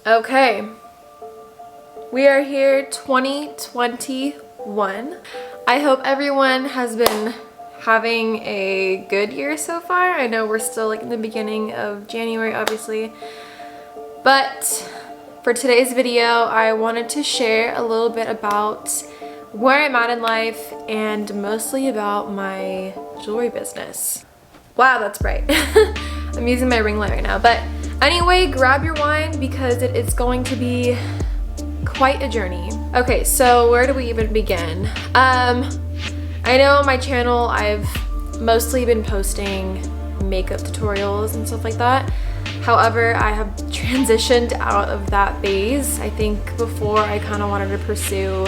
Okay, we are here 2021. I hope everyone has been having a good year so far. I know we're still like in the beginning of January, obviously, but for today's video, I wanted to share a little bit about where I'm at in life and mostly about my jewelry business. Wow, that's bright. I'm using my ring light right now, but anyway, grab your wine because it is going to be quite a journey. Okay, so where do we even begin? I know on my channel I've mostly been posting makeup tutorials and stuff like that. However, I have transitioned out of that phase. I think before I kind of wanted to pursue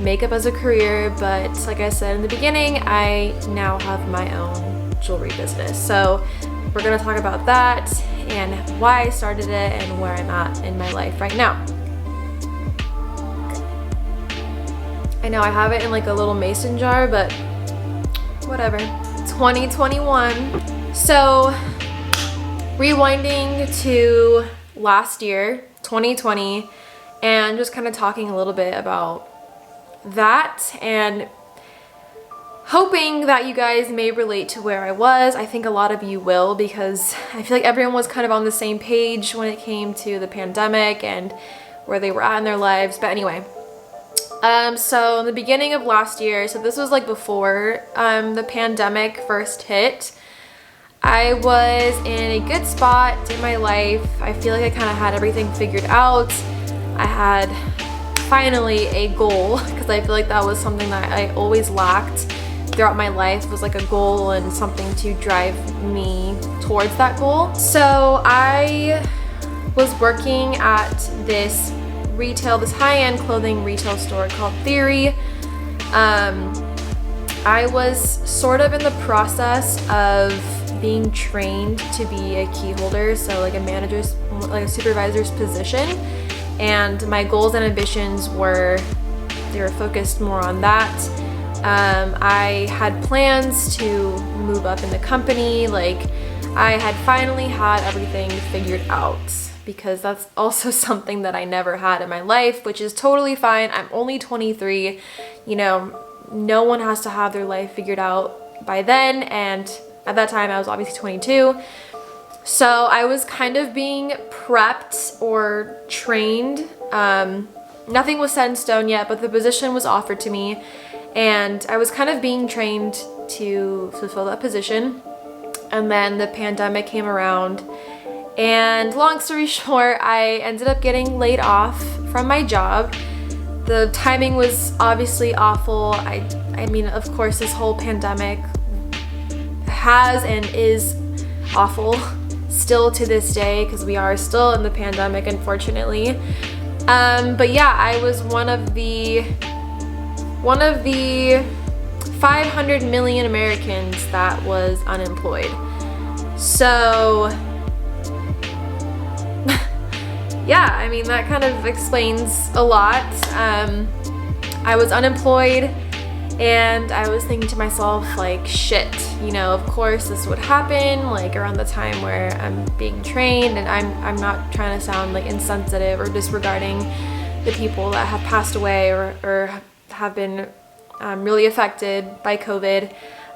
makeup as a career, but like I said in the beginning, I now have my own jewelry business. So we're gonna talk about that and why I started it and where I'm at in my life right now. I know I have it in like a little mason jar, but whatever. 2021. So rewinding to last year, 2020, and just kind of talking a little bit about that and hoping that you guys may relate to where I was. I think a lot of you will, because I feel like everyone was kind of on the same page when it came to the pandemic and where they were at in their lives. But anyway, so in the beginning of last year, so this was like before the pandemic first hit, I was in a good spot in my life. I feel like I kind of had everything figured out. I had finally a goal, because I feel like that was something that I always lacked throughout my life, was like a goal and something to drive me towards that goal. So I was working at this high-end clothing retail store called Theory. I was sort of in the process of being trained to be a key holder, so like a supervisor's position, and my goals and ambitions were focused more on that. I had plans to move up in the company. Like, I had finally had everything figured out, because that's also something that I never had in my life, which is totally fine. I'm only 23, you know, no one has to have their life figured out by then, and at that time I was obviously 22. So I was kind of being prepped or trained. Nothing was set in stone yet, but the position was offered to me, and I was kind of being trained to fulfill that position. And then the pandemic came around, and long story short, I ended up getting laid off from my job. The timing was obviously awful. I mean, of course, this whole pandemic has and is awful still to this day, because we are still in the pandemic, unfortunately. But yeah, I was one of the 500 million Americans that was unemployed. So yeah, I mean, that kind of explains a lot. I was unemployed, and I was thinking to myself, like, shit, you know, of course this would happen, like, around the time where I'm being trained, and I'm not trying to sound like insensitive or disregarding the people that have passed away or have been really affected by COVID.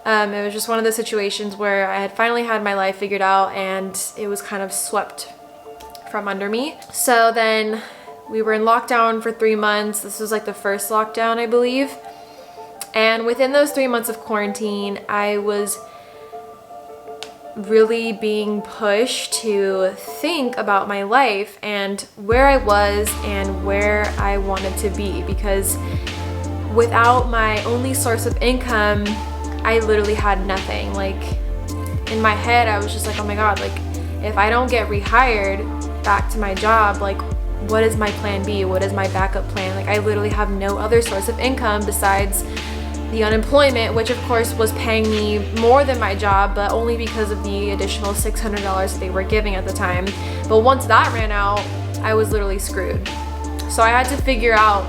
It was just one of those situations where I had finally had my life figured out, and it was kind of swept from under me. So then we were in lockdown for 3 months. This was like the first lockdown, I believe. And within those 3 months of quarantine, I was really being pushed to think about my life and where I was and where I wanted to be, because without my only source of income, I literally had nothing. Like, in my head, I was just like, oh my God, like, if I don't get rehired back to my job, like, what is my plan B? What is my backup plan? Like, I literally have no other source of income besides the unemployment, which of course was paying me more than my job, but only because of the additional $600 that they were giving at the time. But once that ran out, I was literally screwed. So I had to figure out,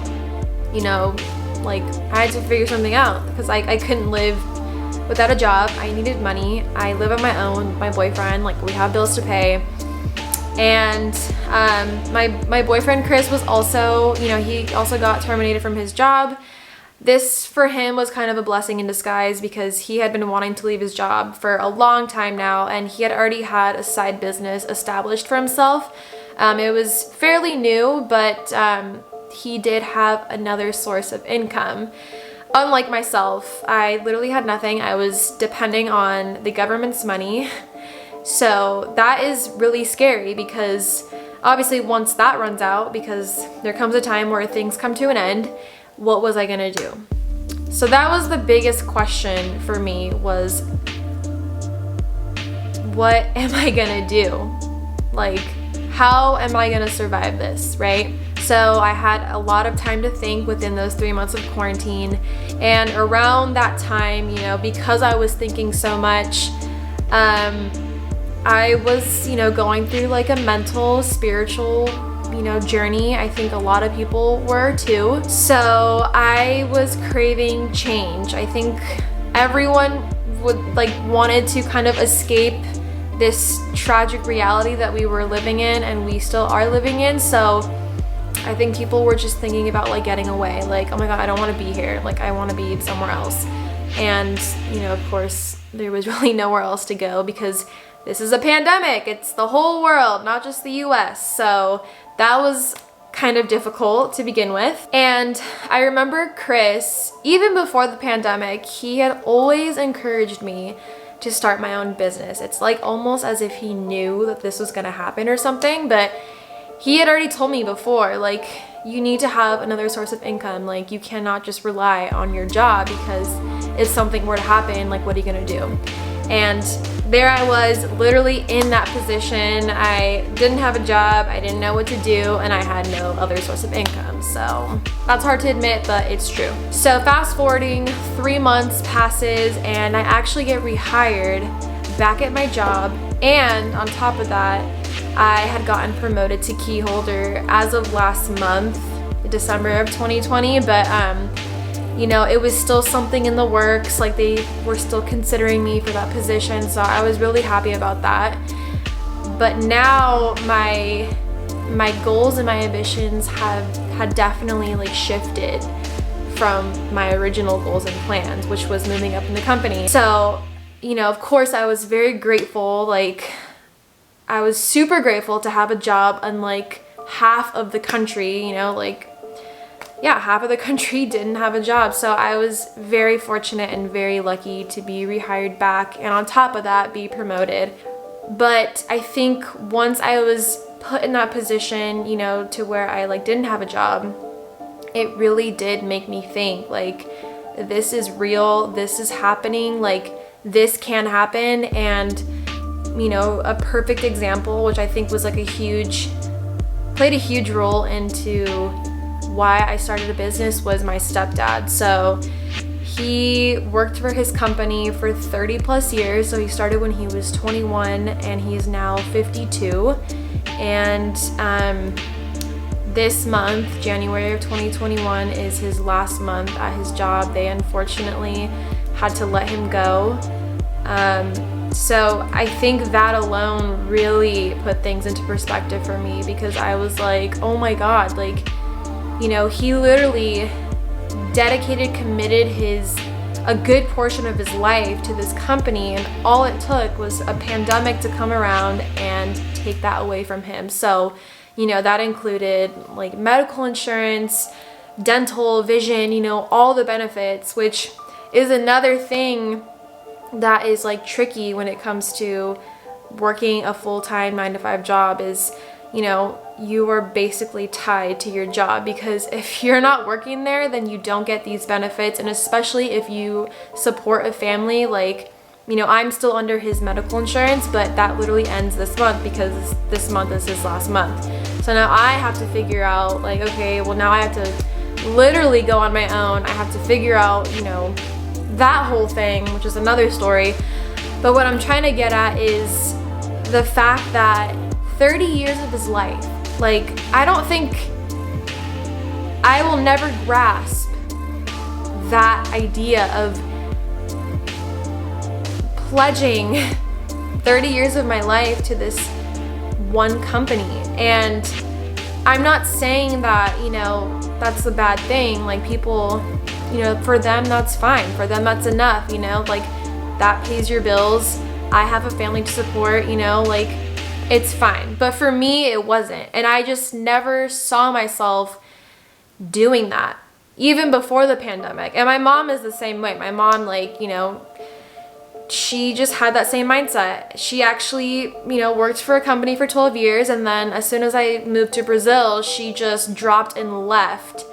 you know, like, I had to figure something out, because I couldn't live without a job. I needed money. I live on my own with my boyfriend. Like, we have bills to pay. And my boyfriend Chris was also, he also got terminated from his job. This for him was kind of a blessing in disguise because he had been wanting to leave his job for a long time now, and he had already had a side business established for himself. It was fairly new, but he did have another source of income. Unlike myself, I literally had nothing. I was depending on the government's money. So that is really scary because obviously once that runs out, because there comes a time where things come to an end, what was I gonna do? So that was the biggest question for me, was what am I gonna do? Like, how am I gonna survive this, right? So I had a lot of time to think within those 3 months of quarantine. And around that time, because I was thinking so much, I was, going through like a mental, spiritual, journey. I think a lot of people were too. So I was craving change. I think everyone wanted to kind of escape this tragic reality that we were living in and we still are living in. So I think people were just thinking about like getting away. Like, oh my God, I don't want to be here. Like, I want to be somewhere else. And, of course, there was really nowhere else to go because this is a pandemic. It's the whole world, not just the US. So that was kind of difficult to begin with. And I remember Chris, even before the pandemic, he had always encouraged me to start my own business. It's like almost as if he knew that this was gonna happen or something, but he had already told me before, like, you need to have another source of income. Like, you cannot just rely on your job because if something were to happen, like, what are you gonna do? And there I was, literally in that position. I didn't have a job, I didn't know what to do, and I had no other source of income. So that's hard to admit, but it's true. So fast forwarding, 3 months passes, and I actually get rehired back at my job. And on top of that, I had gotten promoted to key holder as of last month, December of 2020, but it was still something in the works. Like, they were still considering me for that position, so I was really happy about that. But now my goals and my ambitions had definitely like shifted from my original goals and plans, which was moving up in the company. So, of course I was very grateful. Like, I was super grateful to have a job, unlike half of the country, half of the country didn't have a job. So I was very fortunate and very lucky to be rehired back, and on top of that, be promoted. But I think once I was put in that position, to where I didn't have a job, it really did make me think, like, this is real, this is happening, like, this can happen. And a perfect example, which I think was played a huge role into why I started a business, was my stepdad. So he worked for his company for 30 plus years. So he started when he was 21 and he's now 52. And this month, January of 2021, is his last month at his job. They unfortunately had to let him go. So I think that alone really put things into perspective for me, because I was like, oh my God, like, he literally dedicated, committed a good portion of his life to this company, and all it took was a pandemic to come around and take that away from him. So, that included like medical insurance, dental, vision, all the benefits, which is another thing that is like tricky when it comes to working a full-time 9-to-5 job. Is you are basically tied to your job, because if you're not working there, then you don't get these benefits. And especially if you support a family, like, I'm still under his medical insurance, but that literally ends this month because this month is his last month. So now I have to figure out, like, okay, well, now I have to literally go on my own. I have to figure out, that whole thing, which is another story. But what I'm trying to get at is the fact that 30 years of his life, like, I don't think I will never grasp that idea of pledging 30 years of my life to this one company. And I'm not saying that, you know, that's a bad thing. Like, people, you know, for them that's fine. For them that's enough, you know, like that pays your bills. I have a family to support, you know, like it's fine. But for me, it wasn't. And I just never saw myself doing that, even before the pandemic. And my mom is the same way. My mom, like, you know, she just had that same mindset. She actually, you know, worked for a company for 12 years. And then as soon as I moved to Brazil, she just dropped and left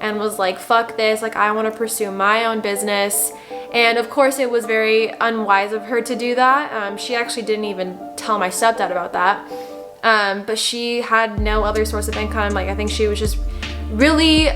and was like, fuck this. Like, I want to pursue my own business. And of course, it was very unwise of her to do that. She actually didn't even tell my stepdad about that. But she had no other source of income. Like, I think she was just really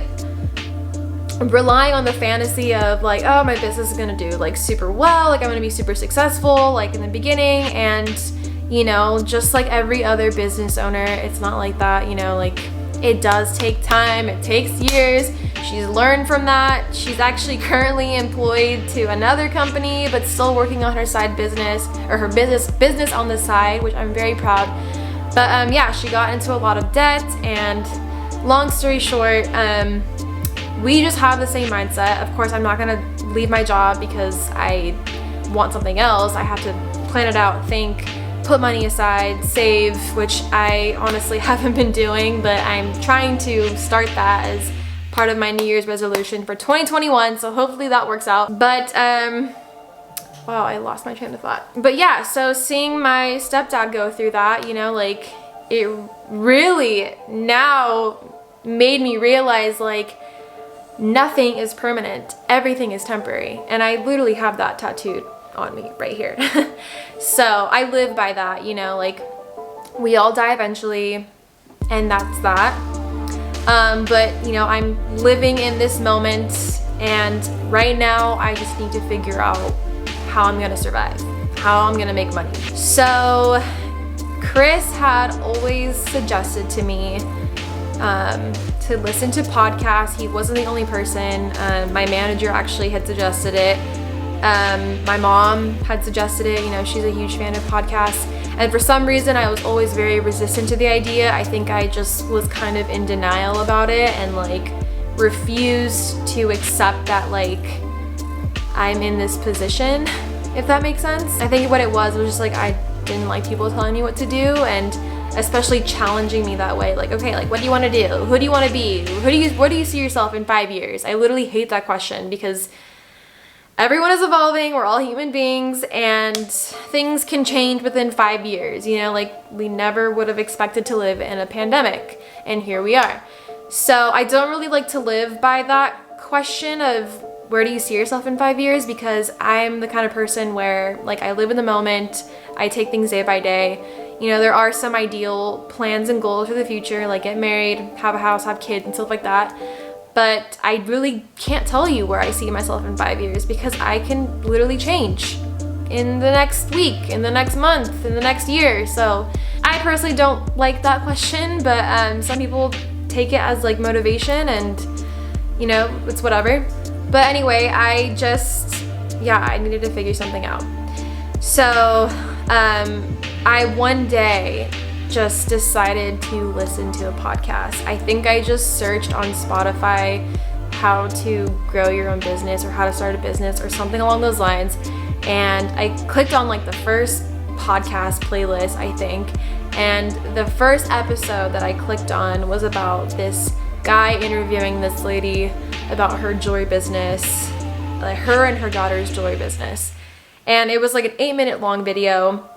relying on the fantasy of like, oh, my business is gonna do like super well, like I'm gonna be super successful like in the beginning. And you know, just like every other business owner, it's not like that, you know, like it does take time, it takes years. She's learned from that. She's actually currently employed to another company, but still working on her side business, or her business on the side, which I'm very proud. But yeah, she got into a lot of debt, and long story short, we just have the same mindset. Of course, I'm not gonna leave my job because I want something else. I have to plan it out, think, put money aside, save, which I honestly haven't been doing, but I'm trying to start that as part of my New Year's resolution for 2021, so hopefully that works out. But wow, I lost my train of thought. But yeah, so seeing my stepdad go through that, you know, like it really now made me realize like nothing is permanent, everything is temporary. And I literally have that tattooed on me right here. So I live by that, you know, like we all die eventually, and that's that. But you know, I'm living in this moment, and right now I just need to figure out how I'm gonna survive, how I'm gonna make money. So Chris had always suggested to me to listen to podcasts. He wasn't the only person. My manager actually had suggested it. My mom had suggested it. You know, she's a huge fan of podcasts. And for some reason, I was always very resistant to the idea. I think I just was kind of in denial about it and like refused to accept that like I'm in this position, if that makes sense. I think what it was just like I didn't like people telling me what to do, and especially challenging me that way. Like, okay, like what do you want to do? Who do you want to be? Where do you see yourself in 5 years? I literally hate that question because everyone is evolving, we're all human beings, and things can change within 5 years. You know, like we never would have expected to live in a pandemic, and here we are. So I don't really like to live by that question of where do you see yourself in 5 years, because I'm the kind of person where like I live in the moment, I take things day by day. You know, there are some ideal plans and goals for the future, like get married, have a house, have kids and stuff like that. But I really can't tell you where I see myself in 5 years, because I can literally change in the next week, in the next month, in the next year. So I personally don't like that question, but some people take it as like motivation, and you know, it's whatever. But anyway, I needed to figure something out. So I one day just decided to listen to a podcast. I think I just searched on Spotify how to grow your own business or how to start a business or something along those lines, and I clicked on like the first podcast playlist, I think, and the first episode that I clicked on was about this guy interviewing this lady about her jewelry business, like her and her daughter's jewelry business. And it was like an 8-minute long video.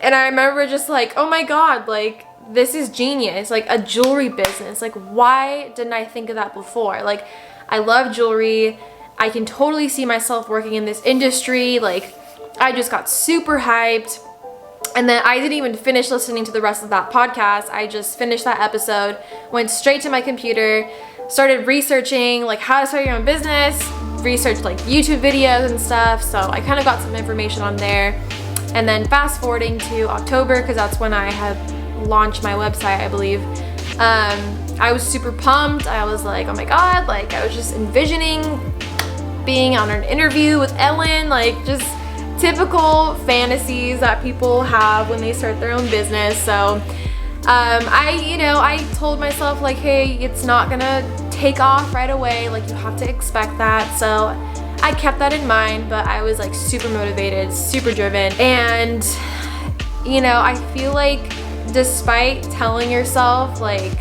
And I remember just like, oh my God, like this is genius, like a jewelry business. Like why didn't I think of that before? Like I love jewelry. I can totally see myself working in this industry. Like I just got super hyped. And then I didn't even finish listening to the rest of that podcast. I just finished that episode, went straight to my computer, started researching like how to start your own business, researched like YouTube videos and stuff. So I kind of got some information on there. And then fast forwarding to October, because that's when I had launched my website, I believe. I was super pumped. I was like, oh my God, like I was just envisioning being on an interview with Ellen, like just typical fantasies that people have when they start their own business. So I told myself like, hey, it's not gonna take off right away, like you have to expect that. So I kept that in mind, but I was like super motivated, super driven. And I feel like despite telling yourself like,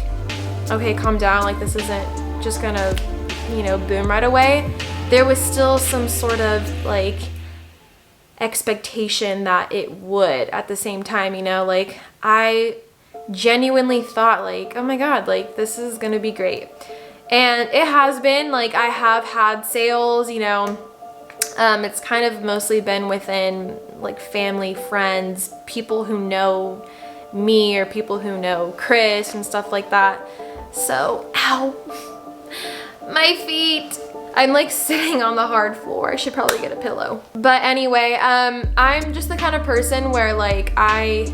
okay, calm down, like this isn't just gonna boom right away, there was still some sort of like expectation that it would at the same time. Like I genuinely thought like, oh my god, like this is gonna be great. And it has been. Like I have had sales, it's kind of mostly been within like family, friends, people who know me or people who know Chris and stuff like that. So, ow, my feet. I'm like sitting on the hard floor. I should probably get a pillow. But anyway, I'm just the kind of person where like I'm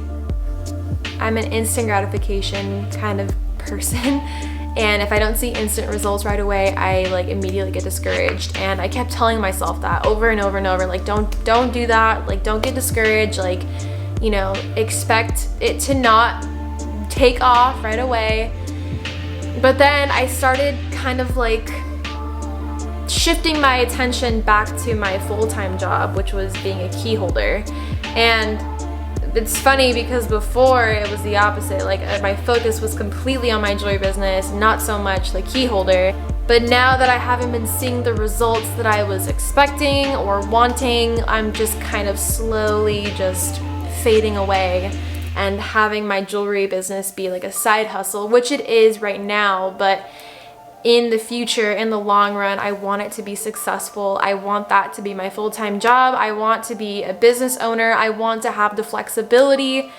an instant gratification kind of person. And if I don't see instant results right away, I like immediately get discouraged. And I kept telling myself that over and over and over, like don't do that, like don't get discouraged, like expect it to not take off right away. But then I started kind of like shifting my attention back to my full-time job, which was being a key holder. And it's funny because before it was the opposite. Like my focus was completely on my jewelry business, not so much the key holder. But now that I haven't been seeing the results that I was expecting or wanting, I'm just kind of slowly just fading away and having my jewelry business be like a side hustle, which it is right now. But in the future, in the long run, I want it to be successful. I want that to be my full-time job. I want to be a business owner. I want to have the flexibility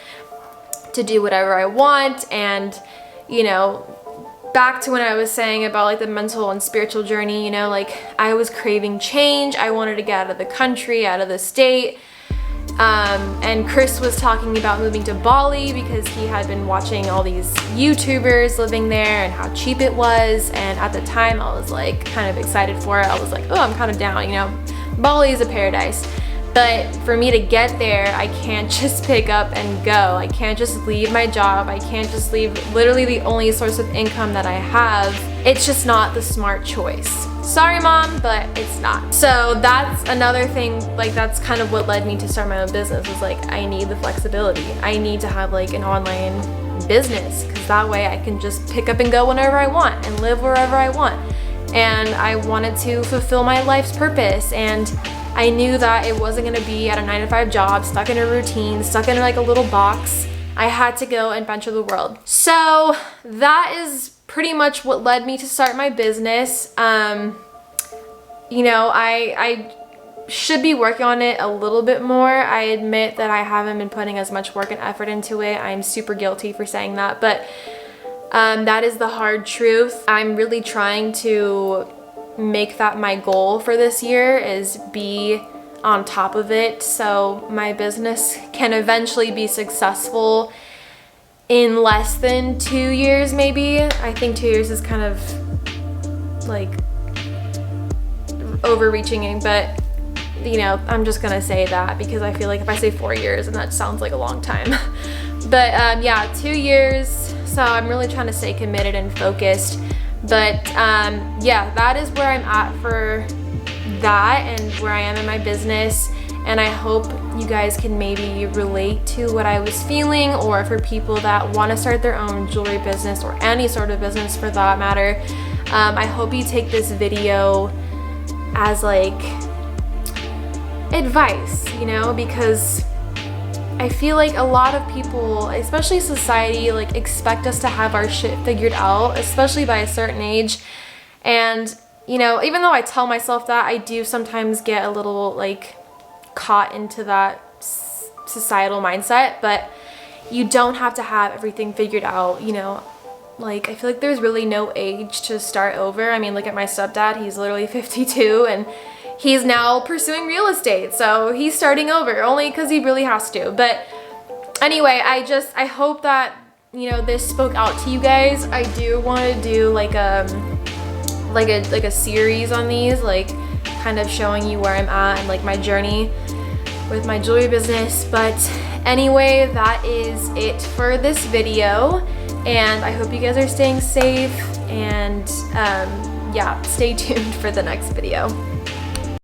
to do whatever I want. And, back to when I was saying about like the mental and spiritual journey, like I was craving change. I wanted to get out of the country, out of the state. And Chris was talking about moving to Bali because he had been watching all these YouTubers living there and how cheap it was. And at the time I was like kind of excited for it. I was like, oh, I'm kind of down, Bali is a paradise. But for me to get there, I can't just pick up and go. I can't just leave my job. I can't just leave literally the only source of income that I have. It's just not the smart choice. Sorry, Mom, but it's not. So that's another thing, like that's kind of what led me to start my own business, was like I need the flexibility. I need to have like an online business because that way I can just pick up and go whenever I want and live wherever I want. And I wanted to fulfill my life's purpose, and I knew that it wasn't gonna be at a 9-to-5 job, stuck in a routine, stuck in like a little box. I had to go and venture the world. So that is pretty much what led me to start my business. I should be working on it a little bit more. I admit that I haven't been putting as much work and effort into it. I'm super guilty for saying that, but that is the hard truth. I'm really trying to make that my goal for this year, is be on top of it so my business can eventually be successful in less than 2 years maybe. I think 2 years is kind of like overreaching, but I'm just gonna say that because I feel like if I say 4 years, and that sounds like a long time. But yeah, 2 years. So I'm really trying to stay committed and focused. But yeah, that is where I'm at for that and where I am in my business. And I hope you guys can maybe relate to what I was feeling, or for people that want to start their own jewelry business or any sort of business for that matter. I hope you take this video as like advice, because I feel like a lot of people, especially society, like expect us to have our shit figured out, especially by a certain age. And even though I tell myself that, I do sometimes get a little like caught into that societal mindset. But you don't have to have everything figured out, like I feel like there's really no age to start over. I mean, look at my stepdad, he's literally 52 and he's now pursuing real estate, so he's starting over only because he really has to. But anyway, I hope that this spoke out to you guys. I do want to do like a series on these, like kind of showing you where I'm at and like my journey. with my jewelry business. But anyway, that is it for this video, and I hope you guys are staying safe, and yeah, stay tuned for the next video.